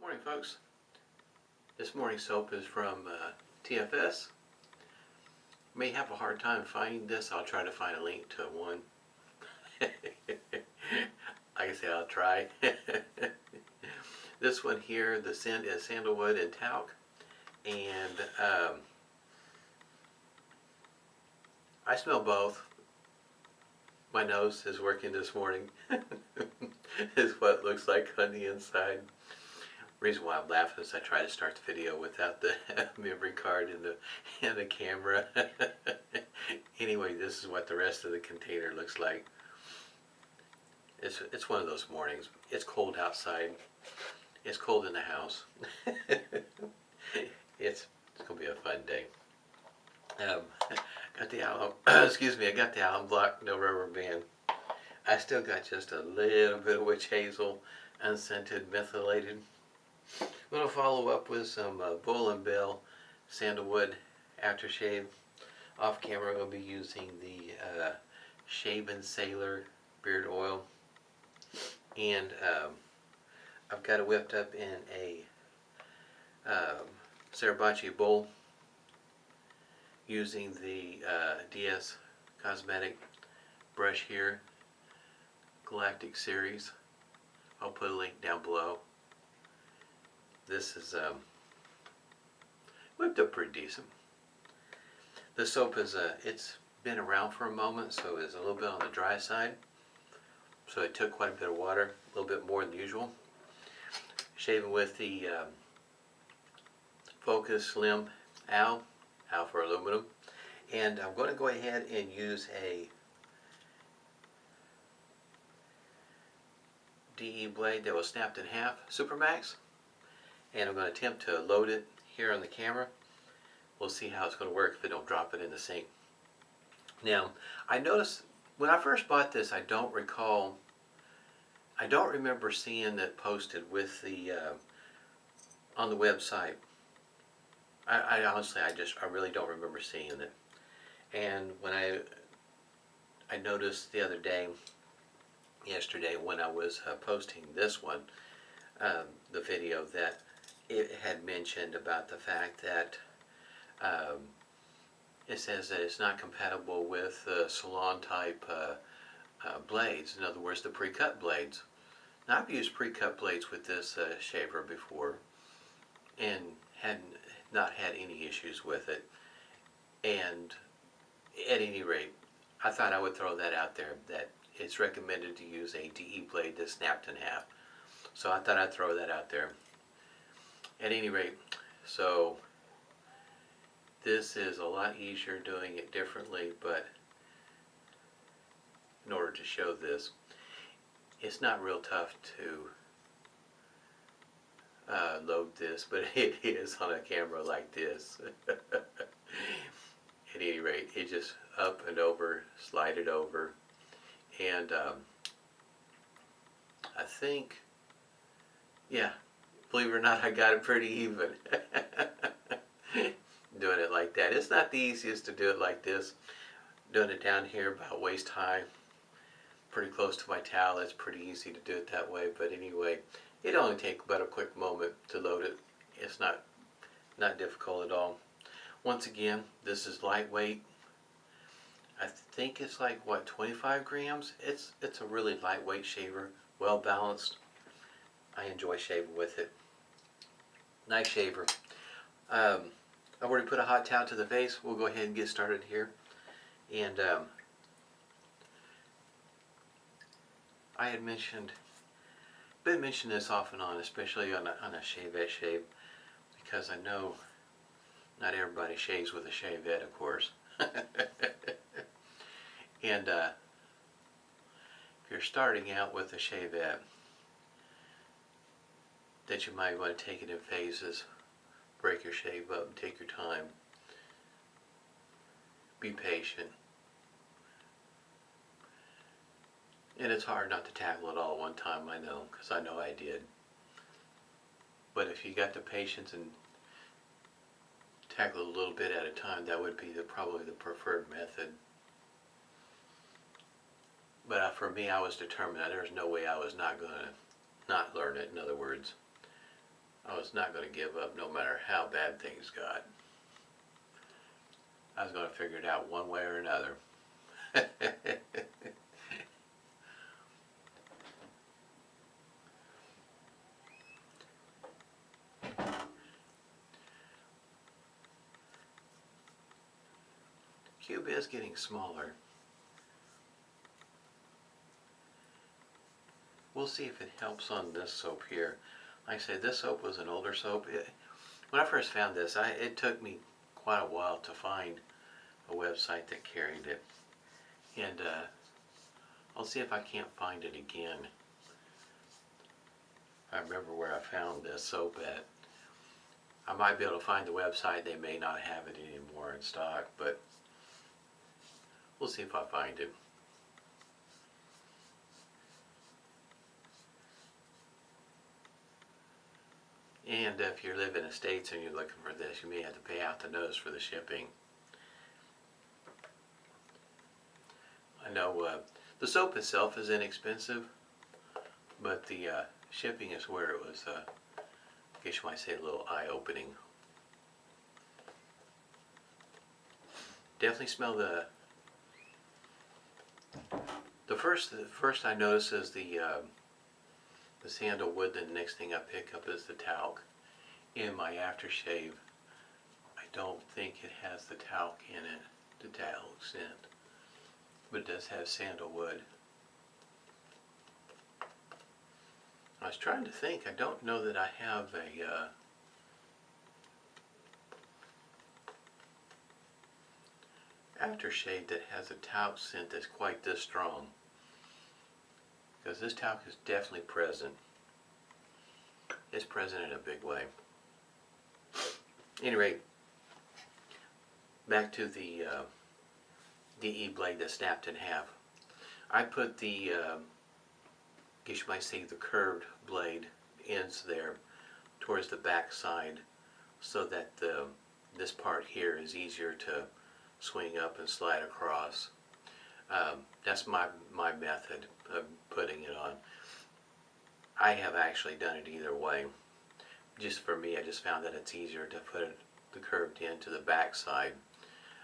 Morning, folks. This morning's soap is from TFS. May have a hard time finding this. I'll try to find a link to one. I say I'll try. This one here, the scent is sandalwood and talc, and I smell both. My nose is working this morning. Is what it looks like on the inside. Reason why I'm laughing is I try to start the video without the memory card in the camera. Anyway, this is what the rest of the container looks like. It's one of those mornings. It's cold outside. It's cold in the house. It's gonna be a fun day. Got the alum. Excuse me. I got the alum block, no rubber band. I still got just a little bit of witch hazel, unscented, mentholated. I'm going to follow up with some Bull and Bell Sandalwood aftershave. Off camera, we'll be using the Shaven Sailor beard oil. And I've got it whipped up in a Sarabachi bowl using the dscosmetic brush here, Galactic series. I'll put a link down below. This is whipped up pretty decent. The soap is it's been around for a moment, so it's a little bit on the dry side. So it took quite a bit of water, a little bit more than usual. Shaving with the Focus Slim Al for aluminum, and I'm going to go ahead and use a DE blade that was snapped in half, Supermax. And I'm going to attempt to load it here on the camera. We'll see how it's going to work if I don't drop it in the sink. Now, I noticed when I first bought this, I don't remember seeing it posted with the on the website. I honestly, I really don't remember seeing it. And when I noticed the other day, yesterday, when I was posting this one, the video, that it had mentioned about the fact that it says that it's not compatible with salon type blades. In other words, the pre-cut blades. Now, I've used pre-cut blades with this shaver before and had not had any issues with it. And at any rate, I thought I would throw that out there, that it's recommended to use a DE blade that's snapped in half. So I thought I'd throw that out there. At any rate, so this is a lot easier doing it differently, but in order to show this, it's not real tough to load this, but it is on a camera like this. At any rate, it just up and over, slide it over, and I think, yeah, believe it or not, I got it pretty even. Doing it like that. It's not the easiest to do it like this. Doing it down here about waist high, pretty close to my towel, it's pretty easy to do it that way. But anyway, it only takes about a quick moment to load it. It's not difficult at all. Once again, this is lightweight. I think it's like, what, 25 grams? It's a really lightweight shaver, well balanced. I enjoy shaving with it. Nice shaver. I've already put a hot towel to the face. We'll go ahead and get started here. And I had been mentioning this off and on, especially on a shavette shave, because I know not everybody shaves with a shavette, of course. And if you're starting out with a shavette, that you might want to take it in phases. Break your shave up and take your time. Be patient. And it's hard not to tackle it all at one time, I know, because I know I did. But if you got the patience and tackle it a little bit at a time, that would be probably the preferred method. But for me, I was determined that there's no way I was not going to not learn it, in other words. I was not going to give up no matter how bad things got. I was going to figure it out one way or another. Cube is getting smaller. We'll see if it helps on this soap here. Like I said, this soap was an older soap. When I first found this, it took me quite a while to find a website that carried it. And I'll see if I can't find it again. I remember where I found this soap at. I might be able to find the website. They may not have it anymore in stock, but we'll see if I find it. And if you live in the States and you're looking for this, you may have to pay out the nose for the shipping. I know the soap itself is inexpensive, but the shipping is where it was, I guess you might say, a little eye-opening. Definitely smell the first I notice is the sandalwood. The next thing I pick up is the talc. In my aftershave, I don't think it has the talc in it, the talc scent, but it does have sandalwood. I was trying to think. I don't know that I have a aftershave that has a talc scent that's quite this strong, because this talc is definitely present. It's present in a big way. At any rate, back to the DE blade that snapped in half. I put the, I guess you might say, the curved blade ends there towards the back side, so that this part here is easier to swing up and slide across. That's my method of putting it on. I have actually done it either way. Just for me, I just found that it's easier to put the curved end to the back side.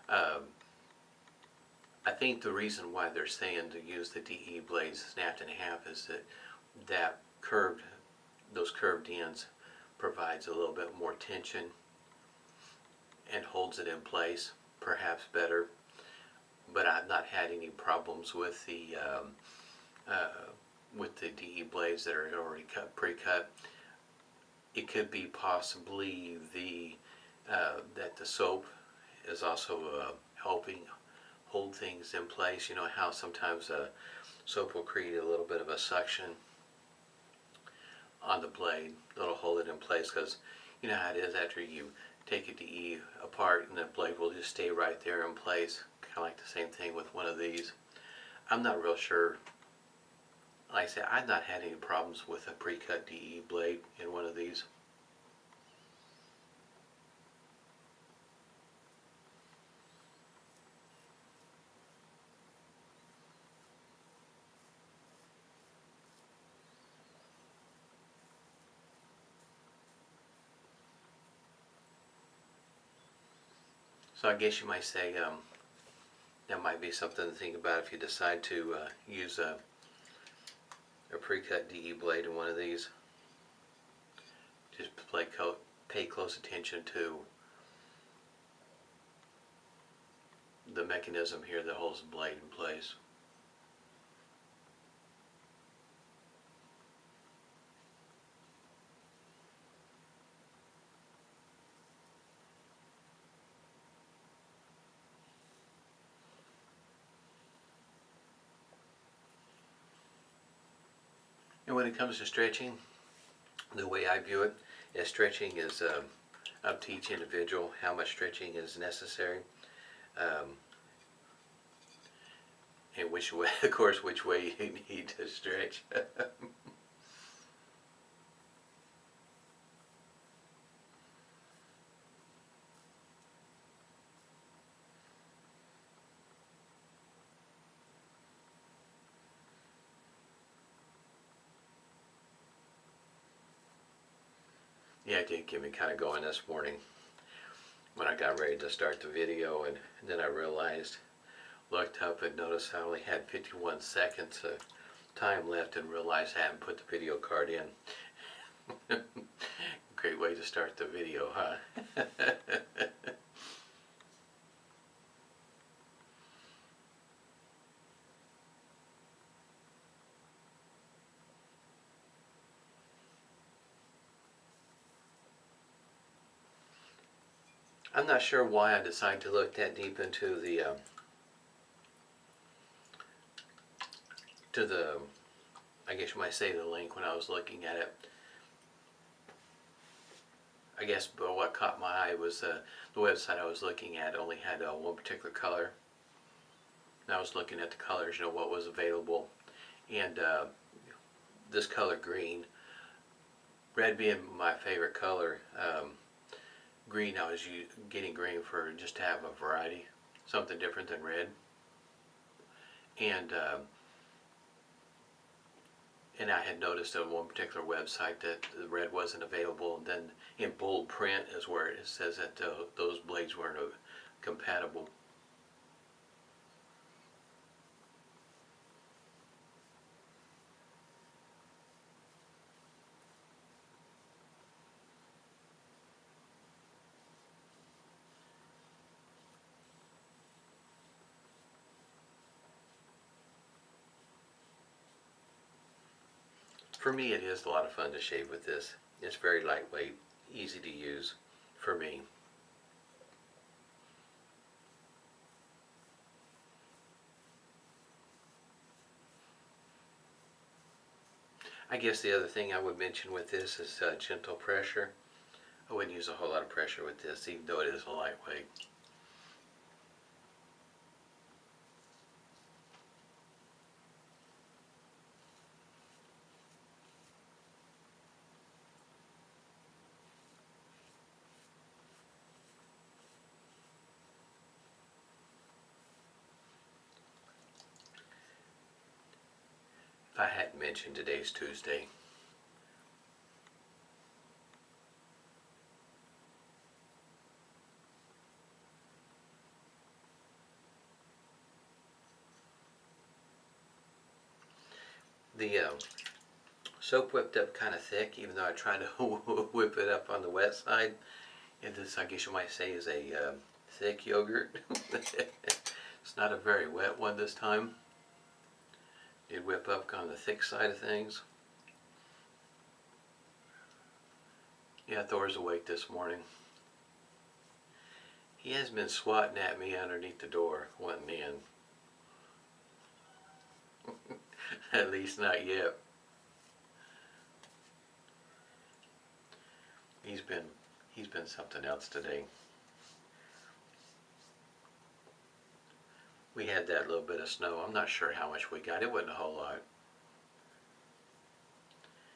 I think the reason why they're saying to use the DE blades snapped in half is that those curved ends provides a little bit more tension and holds it in place, perhaps better. But I've not had any problems with the DE blades that are already pre-cut. It could be possibly that the soap is also helping hold things in place. You know how sometimes soap will create a little bit of a suction on the blade that'll hold it in place, because you know how it is after you take a DE apart and the blade will just stay right there in place, kind of like the same thing with one of these. I'm not real sure. Like I said, I've not had any problems with a pre-cut DE blade in one of these. So I guess you might say that might be something to think about if you decide to use a pre-cut DE blade in one of these. Just pay close attention to the mechanism here that holds the blade in place. And when it comes to stretching, the way I view it is stretching is up to each individual how much stretching is necessary, and which way, of course, which way you need to stretch. Yeah, it did get me kind of going this morning when I got ready to start the video, and then I realized, looked up and noticed I only had 51 seconds of time left and realized I hadn't put the video card in. Great way to start the video, huh? I'm not sure why I decided to look that deep into the I guess you might say the link when I was looking at it. I guess but what caught my eye was the website I was looking at only had one particular color. And I was looking at the colors, you know, what was available, and this color green, red being my favorite color. Green, I was getting green for just to have a variety, something different than red, and I had noticed on one particular website that the red wasn't available, and then in bold print is where it says that those blades weren't compatible. For me, it is a lot of fun to shave with this. It's very lightweight, easy to use for me. I guess the other thing I would mention with this is gentle pressure. I wouldn't use a whole lot of pressure with this, even though it is a lightweight. If I hadn't mentioned today's Tuesday, the soap whipped up kind of thick, even though I tried to whip it up on the wet side. And this, I guess you might say, is a thick yogurt. It's not a very wet one this time. Did whip up on the thick side of things. Yeah, Thor's awake this morning. He has been swatting at me underneath the door, wanting in. At least not yet. He's been something else today. We had that little bit of snow. I'm not sure how much we got. It wasn't a whole lot.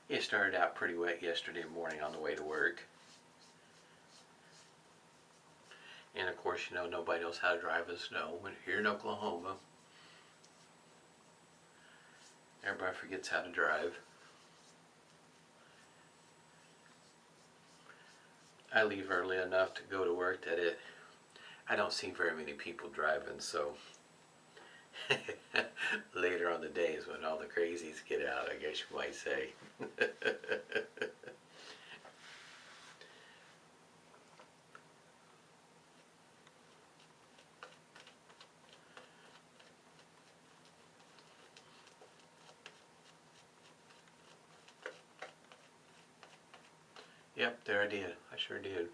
It started out pretty wet yesterday morning on the way to work. And of course, you know, nobody knows how to drive in snow when here in Oklahoma. Everybody forgets how to drive. I leave early enough to go to work that I don't see very many people driving, so later on the day is when all the crazies get out, I guess you might say. Yep, there I did. I sure did.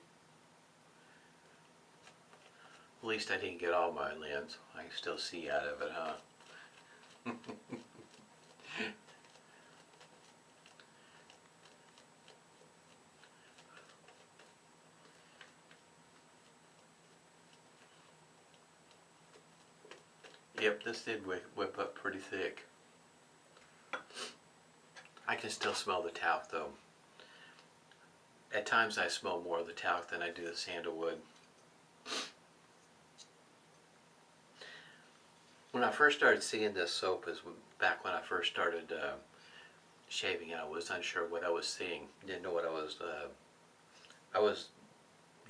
At least I didn't get all my lens. I can still see out of it, huh? Yep, this did whip up pretty thick. I can still smell the talc though. At times I smell more of the talc than I do the sandalwood. When I first started seeing this soap is back when I first started shaving, and I was unsure what I was seeing. Didn't know what I was I was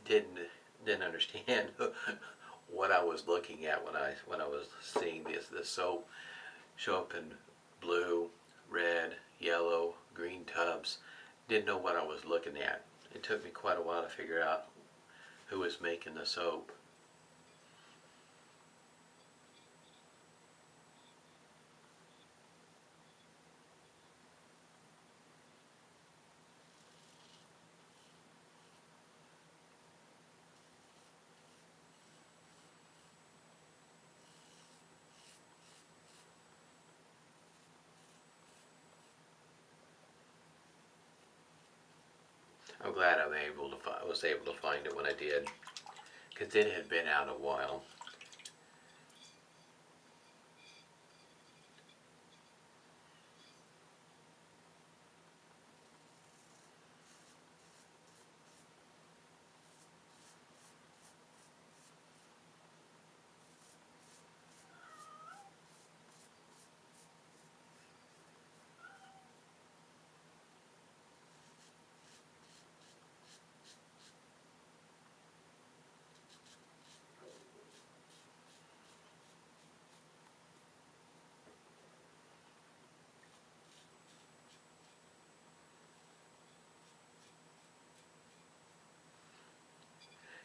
didn't understand what I was looking at when I was seeing this soap show up in blue, red, yellow, green tubs. Didn't know what I was looking at. It took me quite a while to figure out who was making the soap. I'm glad I was able to find it when I did, because it had been out a while.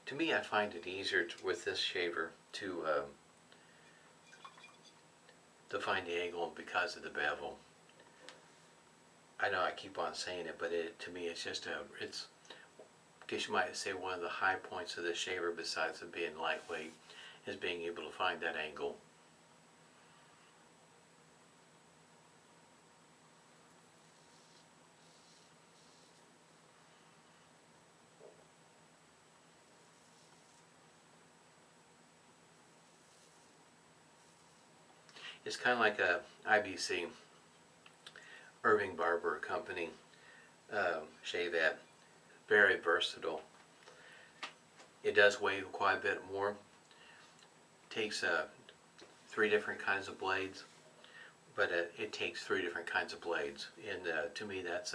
To me, I find it easier with this shaver to find the angle because of the bevel. I know I keep on saying it, but to me it's just it's, I guess you might say, one of the high points of this shaver, besides it being lightweight, is being able to find that angle. It's kind of like a IBC, Irving Barber Company shavette. Very versatile. It does weigh quite a bit more. Takes 3 different kinds of blades, but it takes 3 different kinds of blades, and to me that's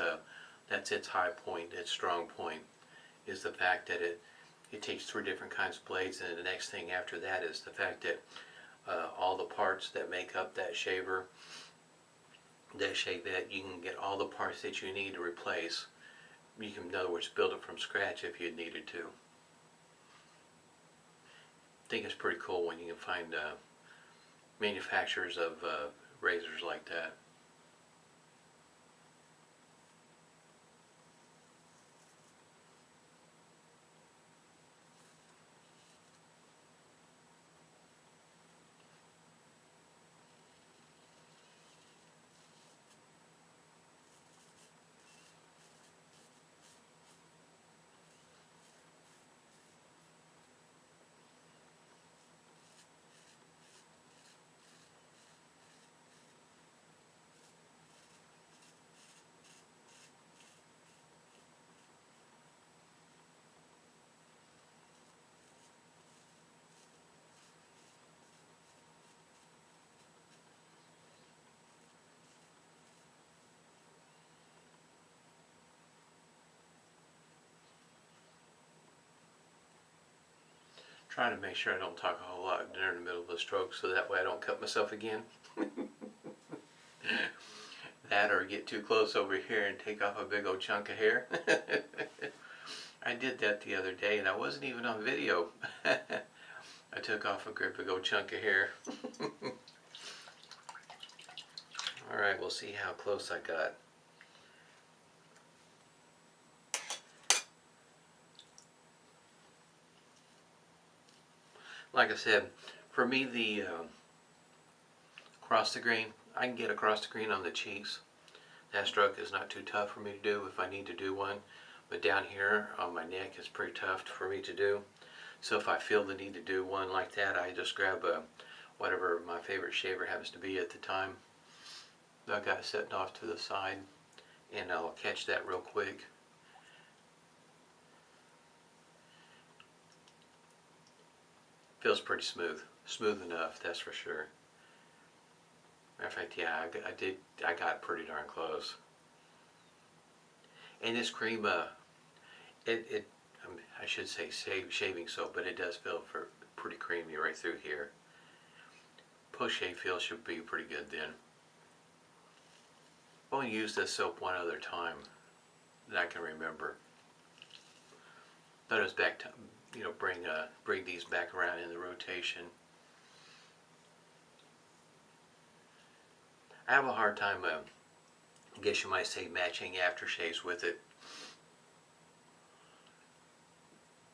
its high point, its strong point, is the fact that it takes 3 different kinds of blades, and the next thing after that is the fact that all the parts that make up that shaver, that shavette, you can get all the parts that you need to replace. You can, in other words, build it from scratch if you needed to. I think it's pretty cool when you can find manufacturers of razors like that. Trying to make sure I don't talk a whole lot during the middle of the stroke, so that way I don't cut myself again. That, or get too close over here and take off a big old chunk of hair. I did that the other day, and I wasn't even on video. I took off a great big old chunk of hair. Alright, we'll see how close I got. Like I said, for me, the across the grain, I can get across the grain on the cheeks. That stroke is not too tough for me to do if I need to do one. But down here on my neck is pretty tough for me to do. So if I feel the need to do one like that, I just grab whatever my favorite shaver happens to be at the time. I've got it setting off to the side, and I'll catch that real quick. Feels pretty smooth. Smooth enough, that's for sure. Matter of fact, yeah, I got pretty darn close. And this cream, I should say shaving soap, but it does feel pretty creamy right through here. Post-shave feel should be pretty good then. I've only used this soap one other time that I can remember. Thought it was back to, bring these back around in the rotation. I have a hard time, I guess you might say, matching aftershaves with it,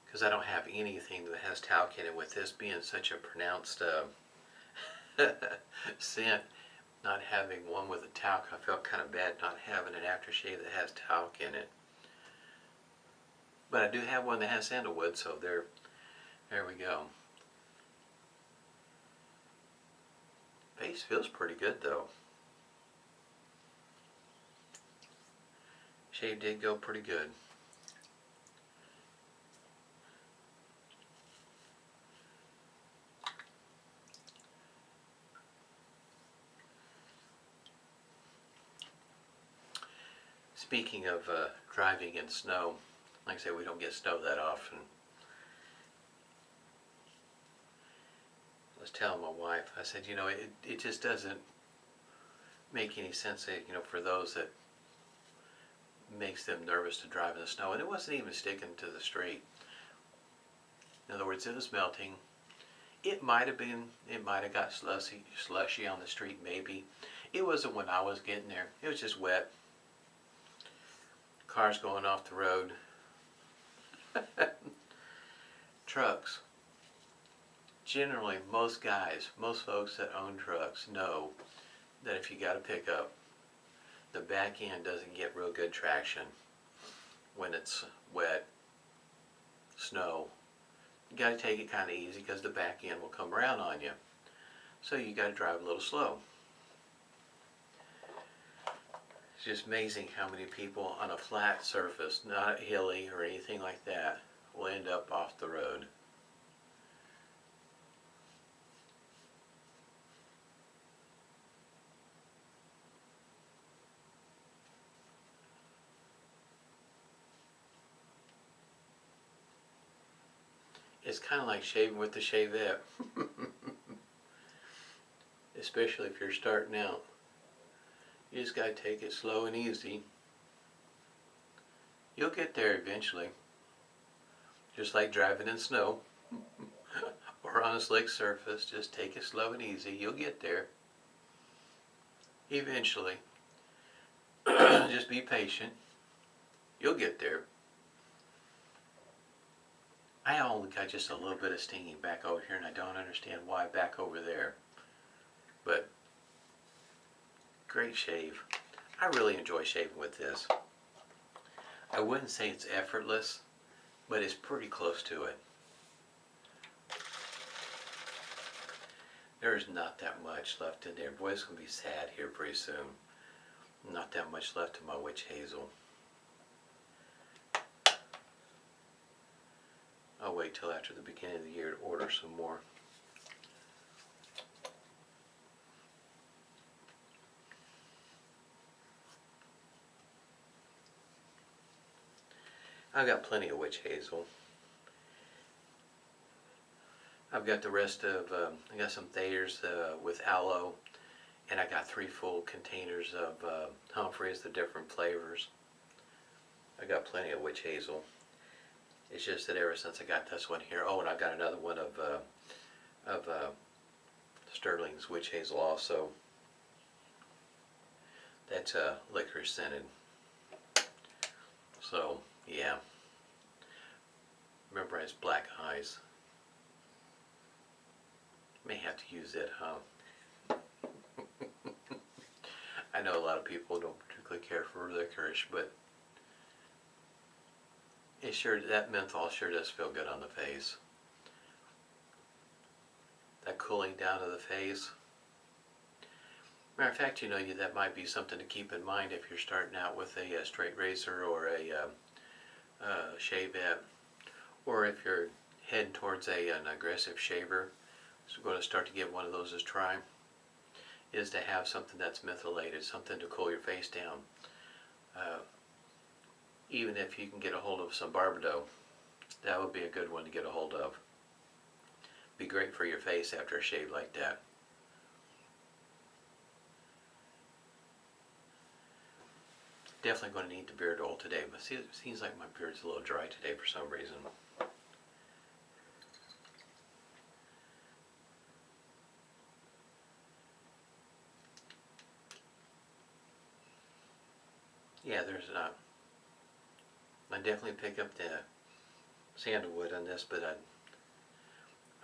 because I don't have anything that has talc in it. With this being such a pronounced scent, not having one with a talc, I felt kind of bad not having an aftershave that has talc in it. But I do have one that has sandalwood, so there we go. Face feels pretty good though. Shave did go pretty good. Speaking of driving in snow, like I say, we don't get snow that often. I was telling my wife, I said, it just doesn't make any sense, for those that makes them nervous to drive in the snow. And it wasn't even sticking to the street. In other words, it was melting. It might have got slushy on the street maybe. It wasn't when I was getting there. It was just wet. Cars going off the road. Trucks. Generally, most folks that own trucks know that if you got a pickup, the back end doesn't get real good traction when it's wet, snow. You got to take it kind of easy because the back end will come around on you. So you got to drive a little slow. It's just amazing how many people on a flat surface, not hilly or anything like that, will end up off the road. It's kind of like shaving with the shavette. Especially if you're starting out. You just gotta take it slow and easy. You'll get there eventually. Just like driving in snow. Or on a slick surface, just take it slow and easy. You'll get there. Eventually. Just be patient. You'll get there. I only got just a little bit of stinging back over here, and I don't understand why back over there. But great shave. I really enjoy shaving with this. I wouldn't say it's effortless, but it's pretty close to it. There's not that much left in there. Boy, it's going to be sad here pretty soon. Not that much left of my witch hazel. I'll wait till after the beginning of the year to order some more. I've got plenty of witch hazel. I've got the rest of, I got some Thayers with aloe, and I got 3 full containers of Humphreys, the different flavors. I got plenty of witch hazel. It's just that ever since I got this one here, oh, and I got another one of Stirling's witch hazel also. That's licorice scented. So, yeah. Remember, it has black eyes. May have to use it, huh? I know a lot of people don't particularly care for licorice, but it sure, that menthol sure does feel good on the face. That cooling down of the face. Matter of fact, that might be something to keep in mind if you're starting out with a straight razor or a shavette, or if you're heading towards an aggressive shaver. So going to start to give one of those a try. Is to have something that's mentholated, something to cool your face down. Even if you can get a hold of some Barbado, That would be a good one to get a hold of. Be great for your face after a shave like that. Definitely going to need the beard oil today, but see, it seems like my beard's a little dry today for some reason. Yeah, there's not. I definitely pick up the sandalwood on this, but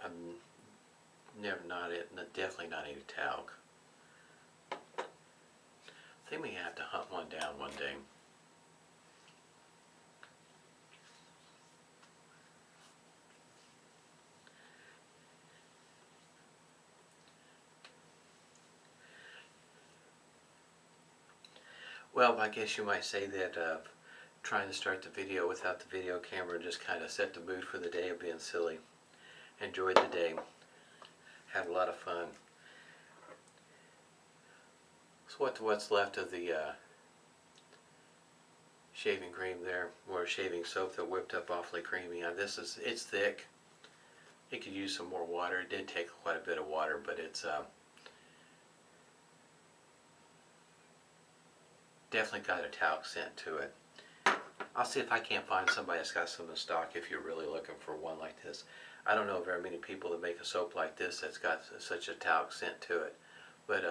I'm never not it. Definitely not any talc. I think we have to hunt one down one day. Well, I guess you might say that trying to start the video without the video camera just kind of set the mood for the day of being silly. Enjoyed the day. Had a lot of fun. So what's left of the shaving cream there, or shaving soap that whipped up awfully creamy. It's thick. It could use some more water. It did take quite a bit of water, but it's definitely got a talc scent to it. I'll see if I can't find somebody that's got some in stock if you're really looking for one like this. I don't know very many people that make a soap like this that's got such a talc scent to it. But,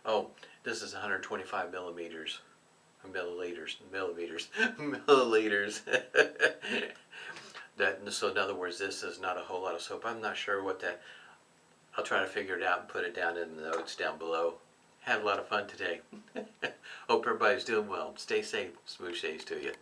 oh, this is 125 milliliters. Milliliters. So in other words, this is not a whole lot of soap. I'm not sure what that, I'll try to figure it out and put it down in the notes down below. Had a lot of fun today. Hope everybody's doing well. Stay safe. Smooth shaves to you.